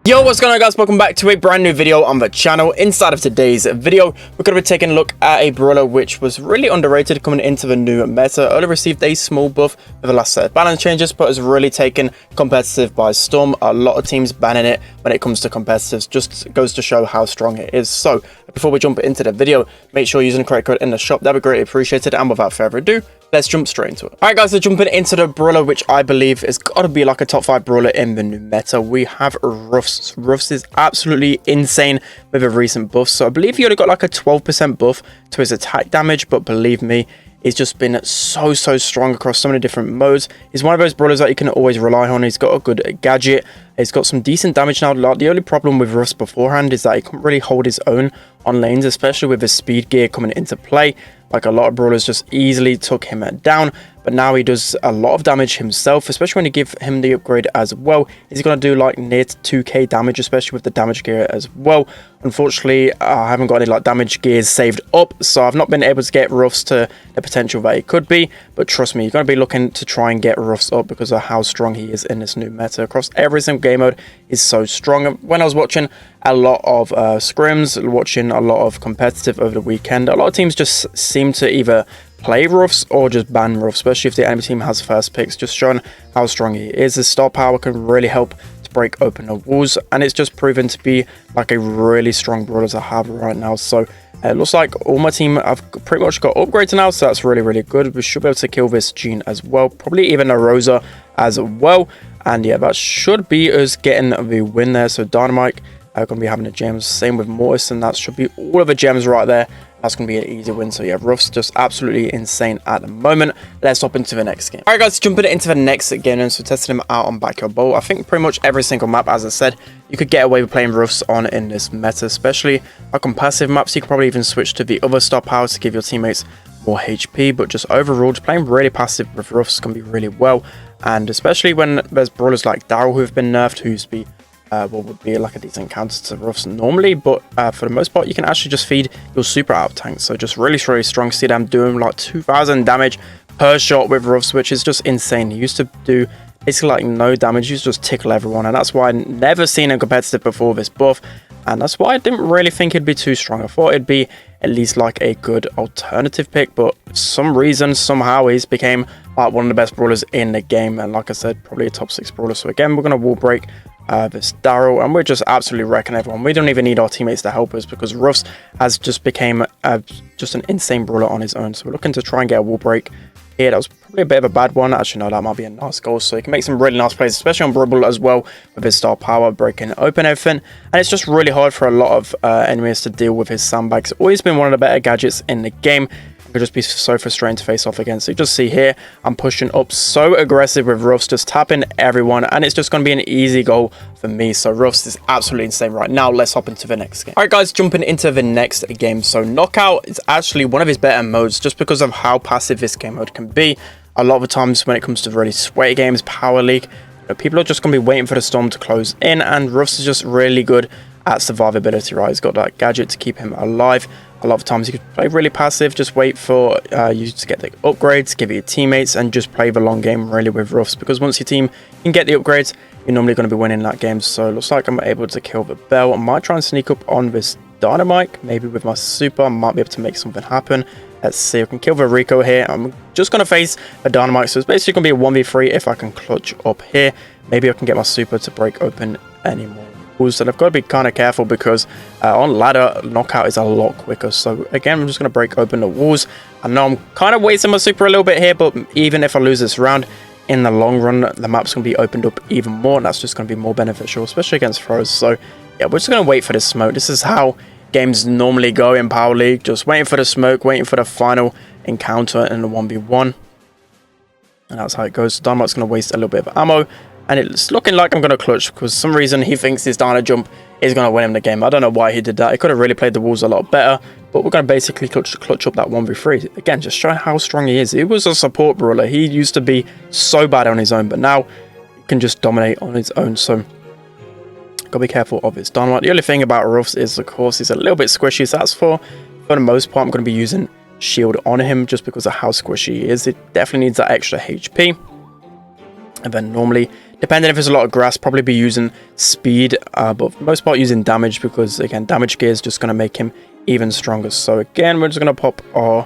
Yo, what's going on guys, welcome back to a brand new video on the channel. Inside of today's video, we're going to be taking a look at a brawler which was really underrated coming into the new meta. Only received a small buff with the last set of balance changes, but has really taken competitive by storm. A lot of teams banning it when it comes to competitives, just goes to show how strong it is. So before we jump into the video, make sure you're using the correct code in the shop. That'd be greatly appreciated, and without further ado, let's jump straight into it. All right guys, so jumping into the brawler, which I believe has got to be like a top 5 brawler in the new meta, we have Ruffs. Ruffs is absolutely insane with a recent buff. So I believe he only got like a 12% buff to his attack damage, but believe me, he's just been so strong across so many different modes. He's one of those brawlers that you can always rely on. He's got a good gadget. He's got some decent damage now. Like, the only problem with Ruffs beforehand is that he couldn't really hold his own on lanes, especially with his speed gear coming into play. Like, a lot of brawlers just easily took him down, but now he does a lot of damage himself, especially when you give him the upgrade as well. He's going to do like near to 2k damage, especially with the damage gear as well. Unfortunately, I haven't got any like damage gears saved up, so I've not been able to get Ruffs to the potential that he could be. But trust me, you're going to be looking to try and get Ruffs up because of how strong he is in this new meta. Across every single game mode, he's so strong. When I was watching a lot of scrims, watching a lot of competitive over the weekend, a lot of teams just seem to either play Ruffs or just ban Ruffs, especially if the enemy team has first picks, just showing how strong he is. His star power can really help to break open the walls, and it's just proven to be like a really strong brawler to have right now. So it looks like all my team have pretty much got upgrades now, so that's really good. We should be able to kill this Gene as well, probably even a Rosa as well. And yeah, that should be us getting the win there. So Dynamite going to be having the gems, same with Mortis, and that should be all of the gems right there. That's going to be an easy win. So yeah, Ruffs just absolutely insane at the moment. Let's hop into the next game. All right guys, jumping into the next game, and so testing him out on Backyard Bowl. I think pretty much every single map, as I said, you could get away with playing Ruffs on in this meta, especially like on passive maps. You could probably even switch to the other star power to give your teammates more HP, but just overall, just playing really passive with Ruffs can be really well. And especially when there's brawlers like Daryl who have been nerfed, who used to be what would be like a decent counter to Ruffs normally, but for the most part you can actually just feed your super out of tanks. So just really strong. See them doing like 2000 damage per shot with Ruffs, which is just insane. He used to do basically like no damage. He used to just tickle everyone, and that's why I never seen a competitive before this buff, and that's why I didn't really think it'd be too strong. I thought it'd be at least like a good alternative pick, but for some reason, somehow he's became like one of the best brawlers in the game, and like I said, probably a top 6 brawler. So again, we're going to wall break this Daryl, and we're just absolutely wrecking everyone. We don't even need our teammates to help us because Ruffs has just became just an insane brawler on his own. So we're looking to try and get a wall break here. That was probably a bit of a bad one. Actually, no, that might be a nice goal. So he can make some really nice plays, especially on Brawl as well, with his star power, breaking open everything. And it's just really hard for a lot of enemies to deal with his sandbags. Always been one of the better gadgets in the game. It could just be so frustrating to face off against. So you just see here, I'm pushing up so aggressive with Ruffs, just tapping everyone, and it's just going to be an easy goal for me. So Ruffs is absolutely insane right now. Let's hop into the next game. All right guys, jumping into the next game. So Knockout is actually one of his better modes just because of how passive this game mode can be. A lot of the times when it comes to really sweaty games, Power League, people are just going to be waiting for the storm to close in, and Ruffs is just really good at survivability, right? He's got that gadget to keep him alive. A lot of times you could play really passive, just wait for you to get the upgrades, give it your teammates, and just play the long game really with Ruffs, because once your team can get the upgrades, you're normally going to be winning that game. So it looks like I'm able to kill the Bell. I might try and sneak up on this Dynamite, maybe with my super. I might be able to make something happen. Let's see, I can kill the Rico here. I'm just going to face a Dynamite, so it's basically going to be a 1v3 if I can clutch up here. Maybe I can get my super to break open anymore. And I've got to be kind of careful because on ladder, Knockout is a lot quicker. So again, I'm just going to break open the walls. I know I'm kind of wasting my super a little bit here, but even if I lose this round, in the long run, the map's going to be opened up even more, and that's just going to be more beneficial, especially against throws. So yeah, we're just going to wait for this smoke. This is how games normally go in Power League, just waiting for the smoke, waiting for the final encounter in the 1v1. And that's how it goes. Dynamite's going to waste a little bit of ammo, and it's looking like I'm going to clutch because for some reason he thinks his Dino jump is going to win him the game. I don't know why he did that. He could have really played the walls a lot better, but we're going to basically clutch up that 1v3. Again, just showing how strong he is. He was a support brawler. He used to be so bad on his own, but now he can just dominate on his own. So gotta be careful of his Dynamite. The only thing about Ruffs is, of course, he's a little bit squishy. So that's for the most part, I'm going to be using shield on him just because of how squishy he is. It definitely needs that extra HP. And then normally, depending if there's a lot of grass, probably be using speed, but for the most part using damage, because again, damage gear is just going to make him even stronger. So again, we're just going to pop our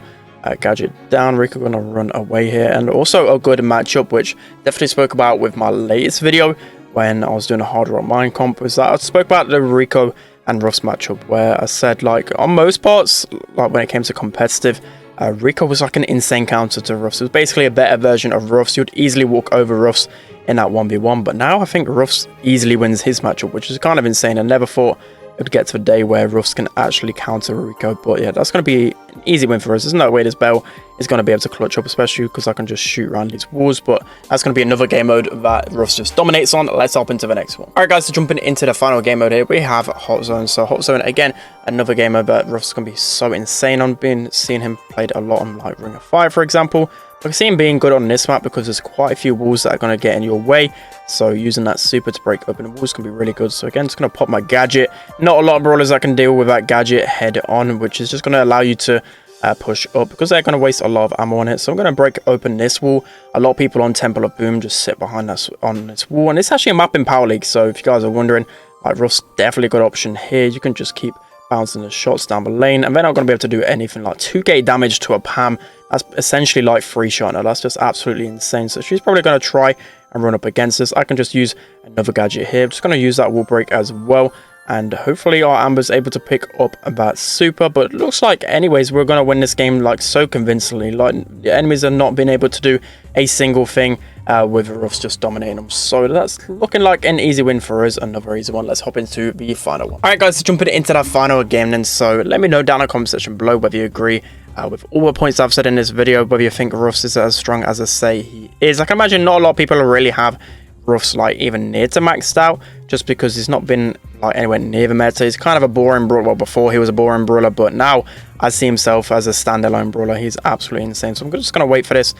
gadget down. Rico going to run away here, and also a good matchup, which definitely spoke about with my latest video when I was doing a hard rock mine comp, was that I spoke about the Rico and Ruffs matchup, where I said, like, on most parts, like when it came to competitive, Rico was like an insane counter to Ruffs. It was basically a better version of Ruffs. You'd easily walk over Ruffs in that 1v1, but now I think Ruffs easily wins his matchup, which is kind of insane. I never thought it would get to a day where Ruffs can actually counter Rico, but yeah, that's going to be an easy win for us. There's no way this Bell is going to be able to clutch up, especially because I can just shoot around these walls, but that's going to be another game mode that Ruffs just dominates on. Let's hop into the next one. Alright guys, so jumping into the final game mode here, we have Hot Zone. So Hot Zone, again, another game mode that Ruffs is going to be so insane on. Seeing him played a lot on like Ring of Fire, for example. I can see him being good on this map because there's quite a few walls that are going to get in your way. So using that super to break open walls can be really good. So again, just going to pop my gadget. Not a lot of brawlers that can deal with that gadget head on, which is just going to allow you to push up, because they're going to waste a lot of ammo on it. So I'm going to break open this wall. A lot of people on Temple of Boom just sit behind us on this wall. And it's actually a map in Power League. So if you guys are wondering, like, Ruffs definitely a good option here. You can just keep bouncing the shots down the lane, and they're not going to be able to do anything. Like 2k damage to a Pam, that's essentially like free shot. Now that's just absolutely insane. So she's probably going to try and run up against us. I can just use another gadget here. I'm just going to use that wall break as well, and hopefully our Amber's able to pick up that super. But it looks like anyways we're going to win this game like so convincingly. Like the enemies are not being able to do a single thing with Ruffs just dominating them. So that's looking like an easy win for us. Another easy one. Let's hop into the final one. Alright guys, so jumping into that final game then. So let me know down in the comment section below whether you agree with all the points I've said in this video, whether you think Ruffs is as strong as I say he is. I can imagine not a lot of people really have Ruffs like even near to maxed out, just because he's not been like anywhere near the meta. He's kind of a boring brawler. Well, before he was a boring brawler, but now I see himself as a standalone brawler. He's absolutely insane. So I'm just going to wait for this.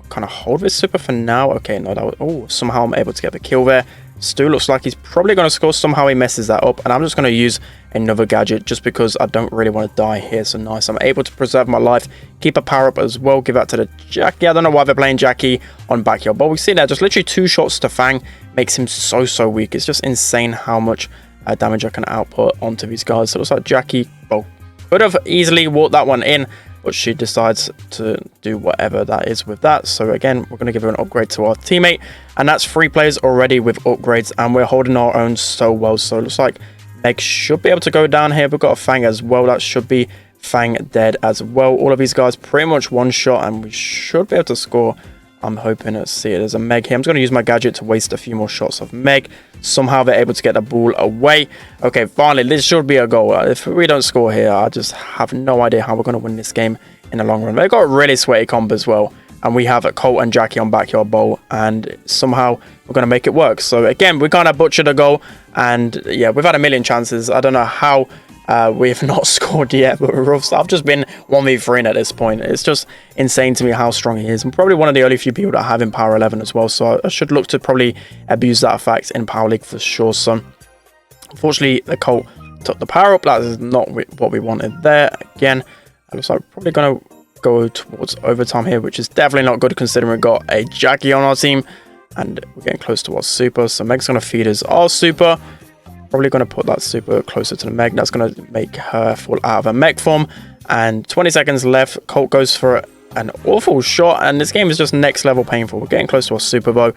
Kind of hold this super for now. Okay, no, that was, oh, somehow I'm able to get the kill there. Stu looks like he's probably going to score. Somehow he messes that up, and I'm just going to use another gadget just because I don't really want to die here. So nice, I'm able to preserve my life, keep a power up as well, give that to the Jackie. I don't know why they're playing Jackie on backyard, but we see there just literally 2 shots to Fang makes him so weak. It's just insane how much damage I can output onto these guys. So it looks like Jackie, well, could have easily walked that one in, but she decides to do whatever that is with that. So again, we're going to give her an upgrade to our teammate, and that's 3 players already with upgrades, and we're holding our own so well. So it looks like Meg should be able to go down here. We've got a Fang as well. That should be Fang dead as well. All of these guys pretty much one shot, and we should be able to score. I'm hoping to see it. There's a Meg here. I'm just going to use my gadget to waste a few more shots of Meg. Somehow they're able to get the ball away. Okay, finally, this should be a goal. If we don't score here, I just have no idea how we're going to win this game in the long run. They've got a really sweaty comp as well. And we have a Colt and Jackie on backyard bowl, and somehow we're going to make it work. So again, we kind of butchered a goal, and yeah, we've had a million chances. I don't know how we have not scored yet, but Ruffs, I've just been 1v3 at this point. It's just insane to me how strong he is. I'm probably one of the only few people that have him Power 11 as well, so I should look to probably abuse that effect in Power League for sure. So unfortunately, the Colt took the power up. That is not what we wanted there. Again, it looks like we're probably going to go towards overtime here, which is definitely not good considering we've got a Jackie on our team, and we're getting close to our super. So Meg's going to feed us our super. Probably going to put that super closer to the Meg. That's going to make her fall out of her Meg form. And 20 seconds left. Colt goes for an awful shot, and this game is just next level painful. We're getting close to our super though.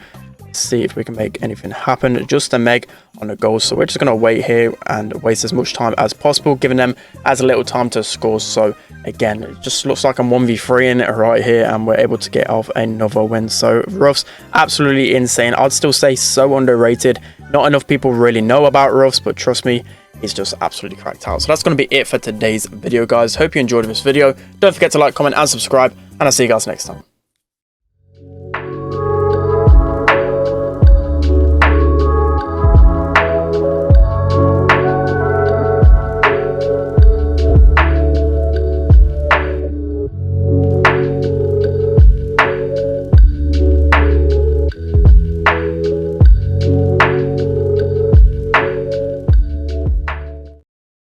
See if we can make anything happen. Just a Meg on the goal, so we're just going to wait here and waste as much time as possible, giving them as little time to score. So again, it just looks like I'm 1v3 in it right here, and we're able to get off another win. So Ruffs, absolutely insane. I'd still say so underrated. Not enough people really know about Ruffs, but trust me, he's just absolutely cracked out. So that's going to be it for today's video, guys. Hope you enjoyed this video. Don't forget to like, comment and subscribe, and I'll see you guys next time.